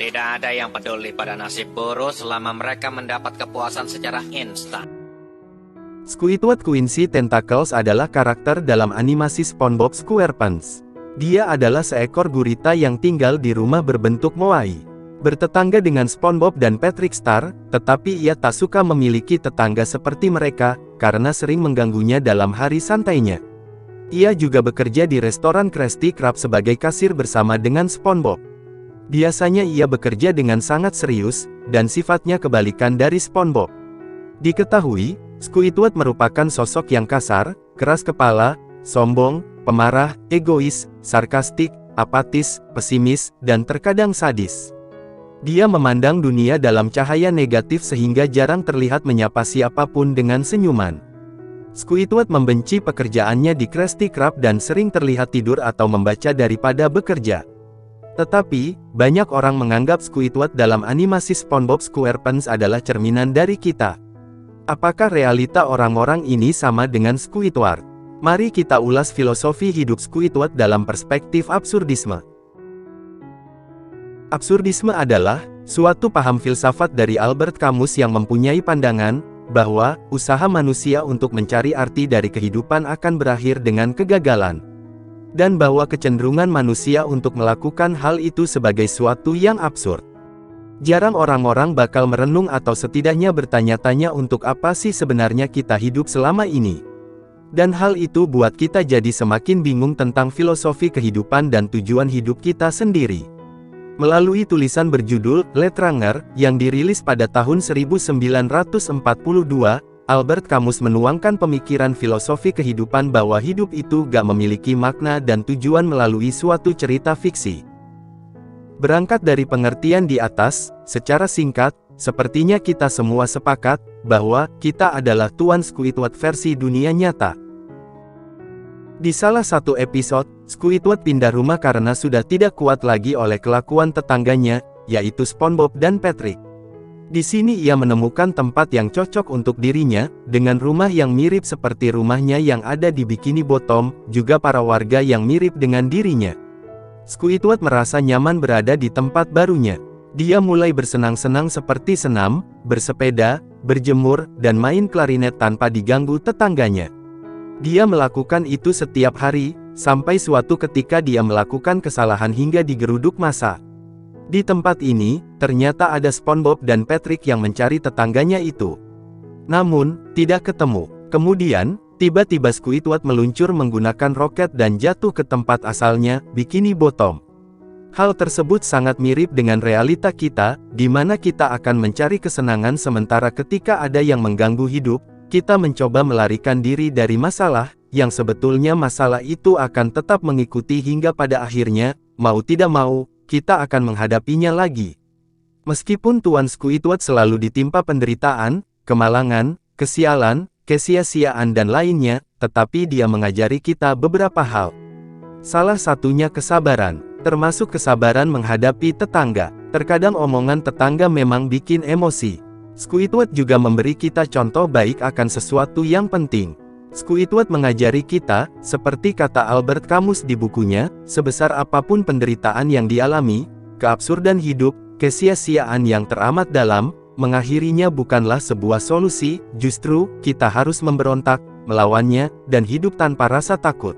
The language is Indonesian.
Tidak ada yang peduli pada nasib buruh selama mereka mendapat kepuasan secara instan. Squidward Quincy Tentacles adalah karakter dalam animasi SpongeBob SquarePants. Dia adalah seekor gurita yang tinggal di rumah berbentuk moai. Bertetangga dengan SpongeBob dan Patrick Star, tetapi ia tak suka memiliki tetangga seperti mereka, karena sering mengganggunya dalam hari santainya. Ia juga bekerja di restoran Krusty Krab sebagai kasir bersama dengan SpongeBob. Biasanya ia bekerja dengan sangat serius, dan sifatnya kebalikan dari SpongeBob. Diketahui, Squidward merupakan sosok yang kasar, keras kepala, sombong, pemarah, egois, sarkastik, apatis, pesimis, dan terkadang sadis. Dia memandang dunia dalam cahaya negatif sehingga jarang terlihat menyapa siapapun dengan senyuman. Squidward membenci pekerjaannya di Krusty Krab dan sering terlihat tidur atau membaca daripada bekerja. Tetapi, banyak orang menganggap Squidward dalam animasi SpongeBob SquarePants adalah cerminan dari kita. Apakah realita orang-orang ini sama dengan Squidward? Mari kita ulas filosofi hidup Squidward dalam perspektif absurdisme. Absurdisme adalah suatu paham filsafat dari Albert Camus yang mempunyai pandangan bahwa usaha manusia untuk mencari arti dari kehidupan akan berakhir dengan kegagalan, dan bahwa kecenderungan manusia untuk melakukan hal itu sebagai suatu yang absurd. Jarang orang-orang bakal merenung atau setidaknya bertanya-tanya untuk apa sih sebenarnya kita hidup selama ini. Dan hal itu buat kita jadi semakin bingung tentang filosofi kehidupan dan tujuan hidup kita sendiri. Melalui tulisan berjudul L'Étrangleur yang dirilis pada tahun 1942, Albert Camus menuangkan pemikiran filosofi kehidupan bahwa hidup itu gak memiliki makna dan tujuan melalui suatu cerita fiksi. Berangkat dari pengertian di atas, secara singkat, sepertinya kita semua sepakat bahwa kita adalah Tuan Squidward versi dunia nyata. Di salah satu episode, Squidward pindah rumah karena sudah tidak kuat lagi oleh kelakuan tetangganya, yaitu SpongeBob dan Patrick. Di sini ia menemukan tempat yang cocok untuk dirinya, dengan rumah yang mirip seperti rumahnya yang ada di Bikini Bottom, juga para warga yang mirip dengan dirinya. Squidward merasa nyaman berada di tempat barunya. Dia mulai bersenang-senang seperti senam, bersepeda, berjemur, dan main klarinet tanpa diganggu tetangganya. Dia melakukan itu setiap hari, sampai suatu ketika dia melakukan kesalahan hingga digeruduk massa. Di tempat ini, ternyata ada SpongeBob dan Patrick yang mencari tetangganya itu. Namun, tidak ketemu. Kemudian, tiba-tiba Squidward meluncur menggunakan roket dan jatuh ke tempat asalnya, Bikini Bottom. Hal tersebut sangat mirip dengan realita kita, di mana kita akan mencari kesenangan sementara ketika ada yang mengganggu hidup, kita mencoba melarikan diri dari masalah, yang sebetulnya masalah itu akan tetap mengikuti hingga pada akhirnya, mau tidak mau, kita akan menghadapinya lagi. Meskipun Tuan Squidward selalu ditimpa penderitaan, kemalangan, kesialan, kesia-siaan dan lainnya, tetapi dia mengajari kita beberapa hal. Salah satunya kesabaran, termasuk kesabaran menghadapi tetangga. Terkadang omongan tetangga memang bikin emosi. Squidward juga memberi kita contoh baik akan sesuatu yang penting. Squidward mengajari kita, seperti kata Albert Camus di bukunya, sebesar apapun penderitaan yang dialami, keabsurdan hidup, kesia-siaan yang teramat dalam, mengakhirinya bukanlah sebuah solusi, justru, kita harus memberontak, melawannya, dan hidup tanpa rasa takut.